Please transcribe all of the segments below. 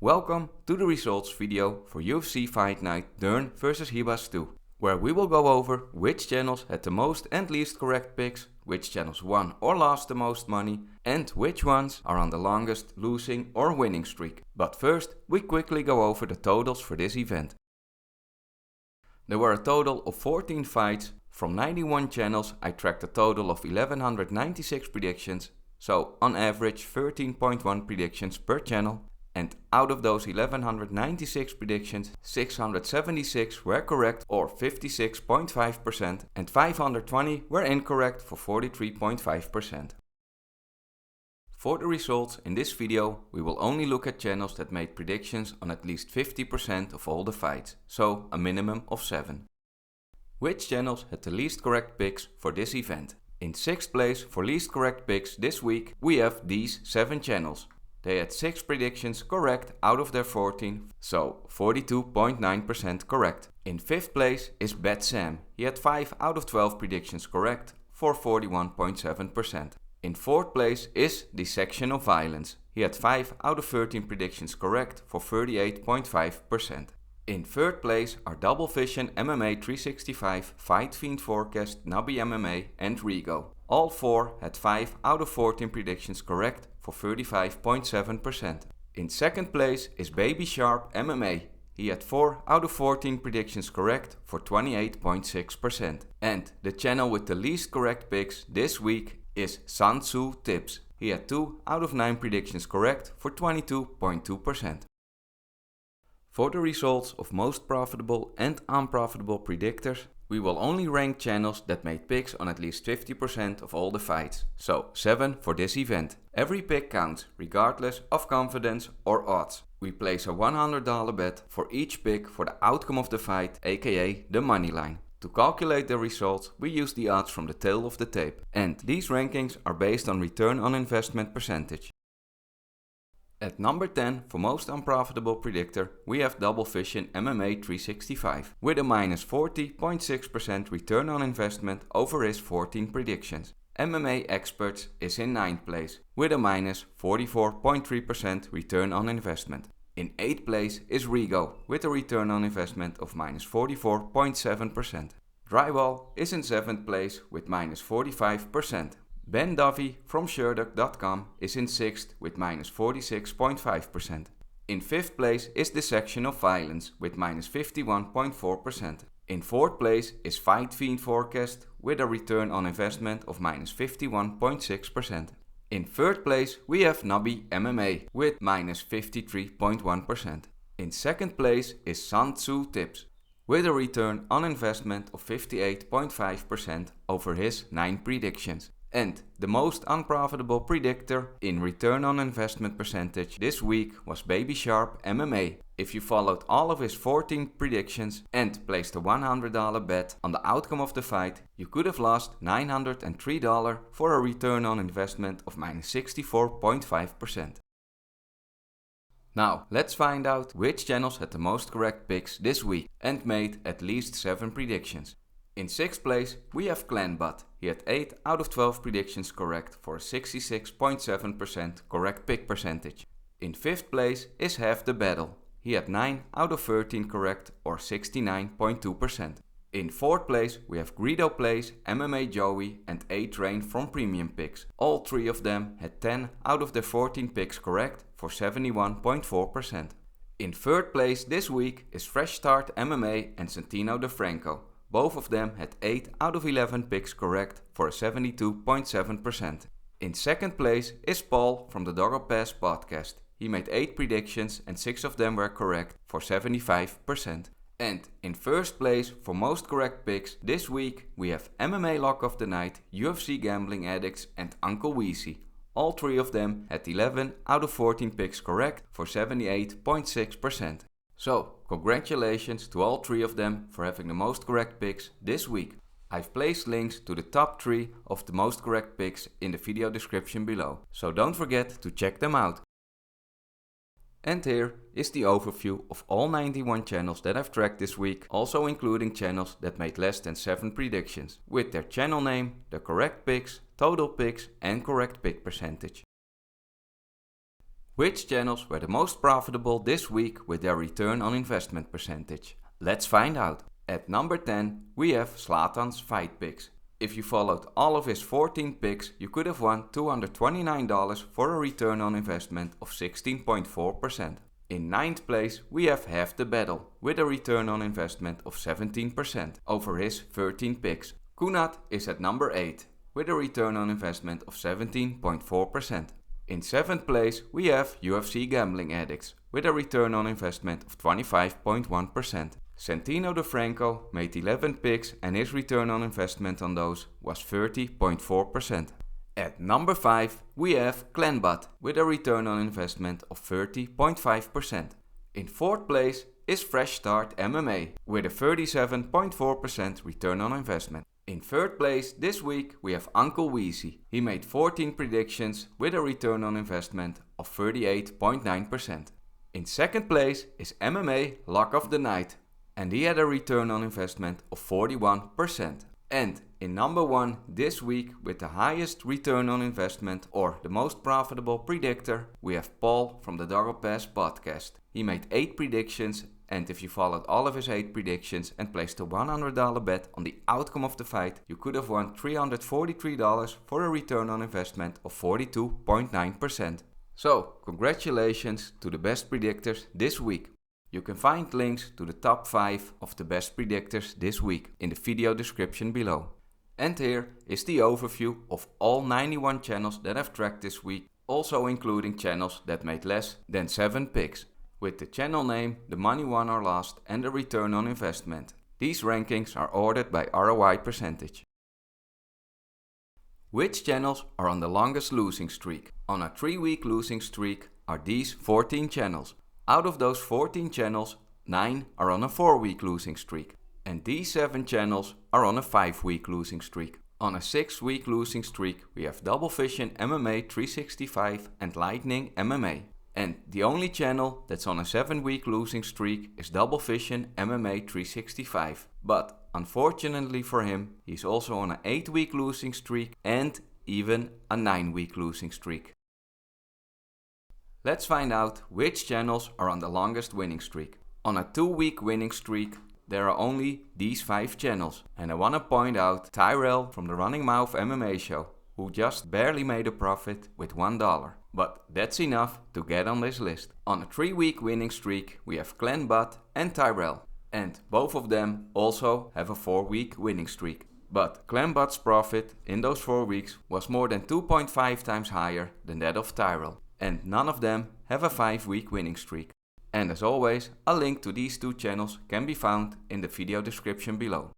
Welcome to the results video for UFC Fight Night Dern vs Ribas 2, where we will go over which channels had the most and least correct picks, which channels won or lost the most money, and which ones are on the longest losing or winning streak. But first, we quickly go over the totals for this event. There were a total of 14 fights. From 91 channels, I tracked a total of 1196 predictions, so on average 13.1 predictions per channel. And out of those 1196 predictions, 676 were correct or 56.5%, and 520 were incorrect for 43.5%. For the results in this video, we will only look at channels that made predictions on at least 50% of all the fights, so a minimum of 7. Which channels had the least correct picks for this event? In 6th place for least correct picks this week, we have these 7 channels. They had 6 predictions correct out of their 14, so 42.9% correct. In 5th place is Bet Sam. He had 5 out of 12 predictions correct for 41.7%. In 4th place is Dissection of Violence. He had 5 out of 13 predictions correct for 38.5%. In 3rd place are Double Vision, MMA 365, Fight Fiend Forecast, Nabi MMA and Rigo. All 4 had 5 out of 14 predictions correct for 35.7%. In 2nd place is Baby Sharp MMA. He had 4 out of 14 predictions correct for 28.6%. And the channel with the least correct picks this week is Sansu Tips. He had 2 out of 9 predictions correct for 22.2%. For the results of most profitable and unprofitable predictors, we will only rank channels that made picks on at least 50% of all the fights, so 7 for this event. Every pick counts, regardless of confidence or odds. We place a $100 bet for each pick for the outcome of the fight, aka the money line. To calculate the results, we use the odds from the tail of the tape, and these rankings are based on return on investment percentage. At number 10 for most unprofitable predictor, we have Double Vision MMA 365 with a minus 40.6% return on investment over his 14 predictions. MMA Experts is in 9th place with a minus 44.3% return on investment. In 8th place is Rigo with a return on investment of minus 44.7%. Drywall is in 7th place with minus 45%. Ben Dovey from Sherduck.com is in 6th with minus 46.5%. In 5th place is Dissection of Violence with minus 51.4%. In 4th place is Fight Fiend Forecast with a return on investment of minus 51.6%. In 3rd place we have Nabi MMA with minus 53.1%. In 2nd place is Sansu Tips with a return on investment of 58.5% over his 9 predictions. And the most unprofitable predictor in return on investment percentage this week was Baby Sharp MMA. If you followed all of his 14 predictions and placed a $100 bet on the outcome of the fight, you could have lost $903 for a return on investment of minus 64.5%. Now, let's find out which channels had the most correct picks this week and made at least 7 predictions. In 6th place, we have Clenbat. He had 8 out of 12 predictions correct for a 66.7% correct pick percentage. In 5th place is Half the Battle. He had 9 out of 13 correct or 69.2%. In 4th place, we have Greedo Plays, MMA Joey and A-Train from Premium Picks. All 3 of them had 10 out of their 14 picks correct for 71.4%. In 3rd place this week is Fresh Start MMA and Santino DeFranco. Both of them had 8 out of 11 picks correct for a 72.7%. In 2nd place is Paul from the Doggo Pass podcast. He made 8 predictions and 6 of them were correct for 75%. And in 1st place for most correct picks this week we have MMA Lock of the Night, UFC GamblingAddicts and Uncle Weezey. All 3 of them had 11 out of 14 picks correct for 78.6%. So, congratulations to all 3 of them for having the most correct picks this week. I've placed links to the top 3 of the most correct picks in the video description below, so don't forget to check them out. And here is the overview of all 91 channels that I've tracked this week, also including channels that made less than 7 predictions, with their channel name, the correct picks, total picks and correct pick percentage. Which channels were the most profitable this week with their return on investment percentage? Let's find out. At number 10, we have Zlatan's fight picks. If you followed all of his 14 picks, you could have won $229 for a return on investment of 16.4%. In 9th place, we have Half the Battle with a return on investment of 17% over his 13 picks. Kunat is at number 8 with a return on investment of 17.4%. In 7th place, we have UFC GamblingAddicts with a return on investment of 25.1%. Santino DeFranco made 11 picks and his return on investment on those was 30.4%. At number 5, we have Clenbat with a return on investment of 30.5%. In 4th place is Fresh Start MMA with a 37.4% return on investment. In 3rd place this week we have Uncle Weezey. He made 14 predictions with a return on investment of 38.9%. In 2nd place is MMA Lock of the Night and he had a return on investment of 41%. And in number 1 this week with the highest return on investment or the most profitable predictor, we have Paul from the Double Pass podcast. He made 8 predictions, and if you followed all of his 8 predictions and placed a $100 bet on the outcome of the fight, you could have won $343 for a return on investment of 42.9%. So, congratulations to the best predictors this week. You can find links to the top 5 of the best predictors this week in the video description below. And here is the overview of all 91 channels that I've tracked this week, also including channels that made less than 7 picks, with the channel name, the money won or lost and the return on investment. These rankings are ordered by ROI percentage. Which channels are on the longest losing streak? On a 3-week losing streak are these 14 channels. Out of those 14 channels, 9 are on a 4-week losing streak. And these 7 channels are on a 5-week losing streak. On a 6-week losing streak, we have Double Vision MMA 365 and Lightning MMA. And the only channel that's on a 7-week losing streak is Double Vision MMA 365. But unfortunately for him, he's also on an 8-week losing streak and even a 9-week losing streak. Let's find out which channels are on the longest winning streak. On a 2-week winning streak, there are only these 5 channels. And I want to point out Tyrell from the Running Mouth MMA show, who just barely made a profit with $1. But that's enough to get on this list. On a 3-week winning streak, we have Clenbat and Tyrell. And both of them also have a 4-week winning streak. But Clenbat's profit in those 4 weeks was more than 2.5 times higher than that of Tyrell. And none of them have a 5-week winning streak. And as always, a link to these 2 channels can be found in the video description below.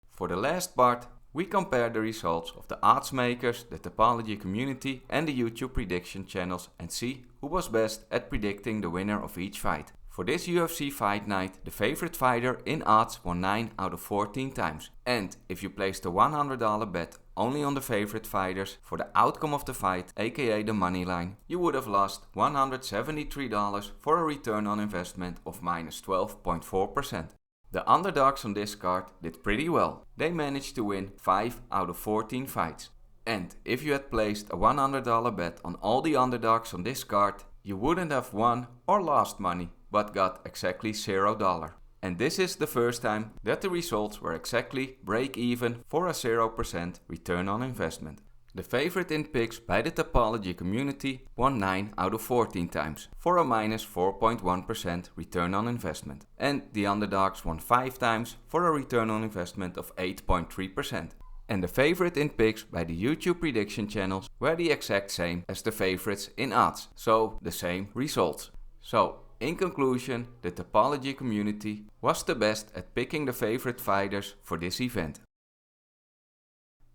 For the last part, we compare the results of the Oddsmakers, the Tapology community and the YouTube Prediction Channels and see who was best at predicting the winner of each fight. For this UFC fight night, the favorite fighter in odds won 9 out of 14 times. And if you placed a $100 bet only on the favorite fighters for the outcome of the fight, aka the money line, you would have lost $173 for a return on investment of minus 12.4%. The underdogs on this card did pretty well. They managed to win 5 out of 14 fights. And if you had placed a $100 bet on all the underdogs on this card, you wouldn't have won or lost money, but got exactly $0. And this is the first time that the results were exactly break even for a 0% return on investment. The favorite in picks by the Tapology community won 9 out of 14 times for a minus 4.1% return on investment. And the underdogs won 5 times for a return on investment of 8.3%. And the favorite in picks by the YouTube Prediction Channels were the exact same as the favorites in odds, so the same results. So, in conclusion, the Tapology community was the best at picking the favorite fighters for this event.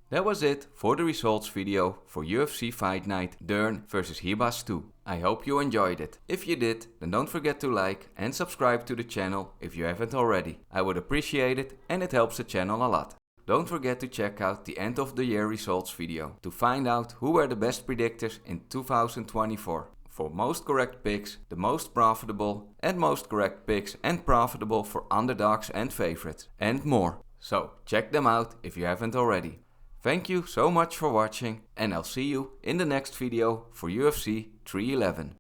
That was it for the results video for UFC Fight Night Dern vs Ribas 2. I hope you enjoyed it. If you did, then don't forget to like and subscribe to the channel if you haven't already. I would appreciate it and it helps the channel a lot. Don't forget to check out the end of the year results video to find out who were the best predictors in 2024. For most correct picks, the most profitable, and most correct picks and profitable for underdogs and favorites, and more. So check them out if you haven't already. Thank you so much for watching, and I'll see you in the next video for UFC 311.